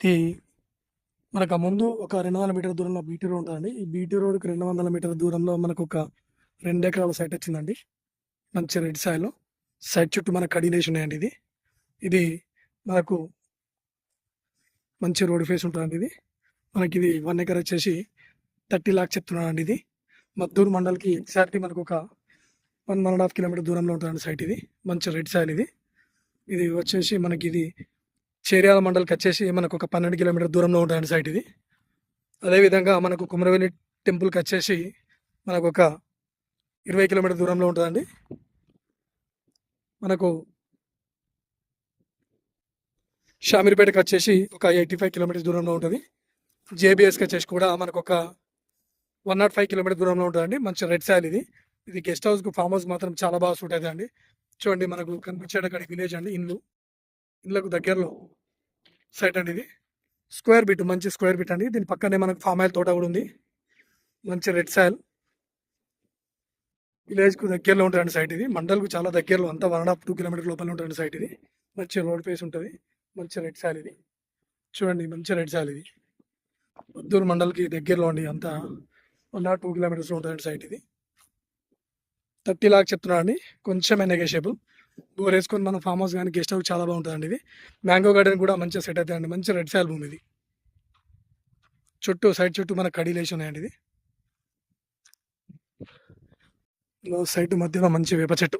ఈ మనకు ఆ ముందు ఒక 200 మీటర్ల దూరంలో బీటీ రోడ్ ఉంటుందండి. ఈ బీటీ రోడ్కి 200 మీటర్ల దూరంలో మనకు ఒక 2 ఎకరాల సైట్ వచ్చిందండి. మంచి రెడ్ సాయిల్ సైట్ చుట్టూ మనకు కడీలేసి ఉన్నాయండి. ఇది మనకు మంచి రోడ్ ఫేస్ ఉంటుందండి. మనకి ఇది 1 ఎకర్ వచ్చేసి 30 లాక్స్ చెప్తున్నానండి. ఇది మద్దూరు మండల్కి ఎగ్జాక్ట్లీ మనకు ఒక 1.5 కిలోమీటర్ దూరంలో ఉంటుందండి సైట్. ఇది మంచి రెడ్ సాయిల్. ఇది వచ్చేసి మనకి ఇది చేర్యాల మండల్కి వచ్చేసి మనకు ఒక 12 కిలోమీటర్ దూరంలో ఉంటుందండి సైట్. ఇది అదేవిధంగా మనకు కుమరవెల్లి టెంపుల్కి వచ్చేసి మనకు ఒక 20 కిలోమీటర్ దూరంలో ఉంటుందండి. మనకు షామీర్పేటకి వచ్చేసి ఒక 85 కిలోమీటర్స్ దూరంలో ఉంటుంది. జేబిఎస్కి వచ్చేసి కూడా మనకు ఒక 105 కిలోమీటర్ దూరంలో ఉంటుందండి. మంచి రెడ్ సాయిల్. ఇది గెస్ట్ హౌస్కు ఫామ్ హౌస్ మాత్రం చాలా బాగా సూట్ అవుతుంది అండి. చూడండి మనకు కనిపించేట అక్కడికి విలేజ్ అండి. ఇళ్ళకు దగ్గరలో సైట్ అండి. ఇది స్క్వేర్ బిట్, మంచి స్క్వేర్ బిట్ అండి. దీని పక్కనే మనకు ఫామ్ ఆయిల్ తోట కూడా ఉంది. మంచి రెడ్ సాయిల్. విలేజ్కు దగ్గరలో ఉంటుందండి సైట్. ఇది మండల్కు చాలా దగ్గరలో, అంతా 1.5 2 కిలోమీటర్ లోపల ఉంటుంది సైట్. ఇది మంచి రోడ్ ఫేస్ ఉంటుంది. మంచి రెడ్ సాయిల్. ఇది చూడండి మంచి రెడ్ సాయిల్. ఇది మద్దూరు మండల్కి దగ్గరలో అండి. అంతా 1.5 2 కిలోమీటర్స్ ఉంటుందండి సైట్. ఇది 30 లాక్స్ చెప్తున్నా అండి. కొంచెమే నెగోషియబుల్. బోర్ వేసుకొని మన ఫామ్ హౌస్ కానీ గెస్ట్ హౌస్ చాలా బాగుంటుందండి. ఇది మ్యాంగో గార్డెన్ కూడా మంచిగా సెట్ అవుతుందండి. మంచి రెడ్ సాయిల్ భూమి. ఇది సైట్ చుట్టూ మన కడీలేసి ఉన్నాయండి. ఇది సైట్ మధ్యలో మంచి వేప చెట్టు.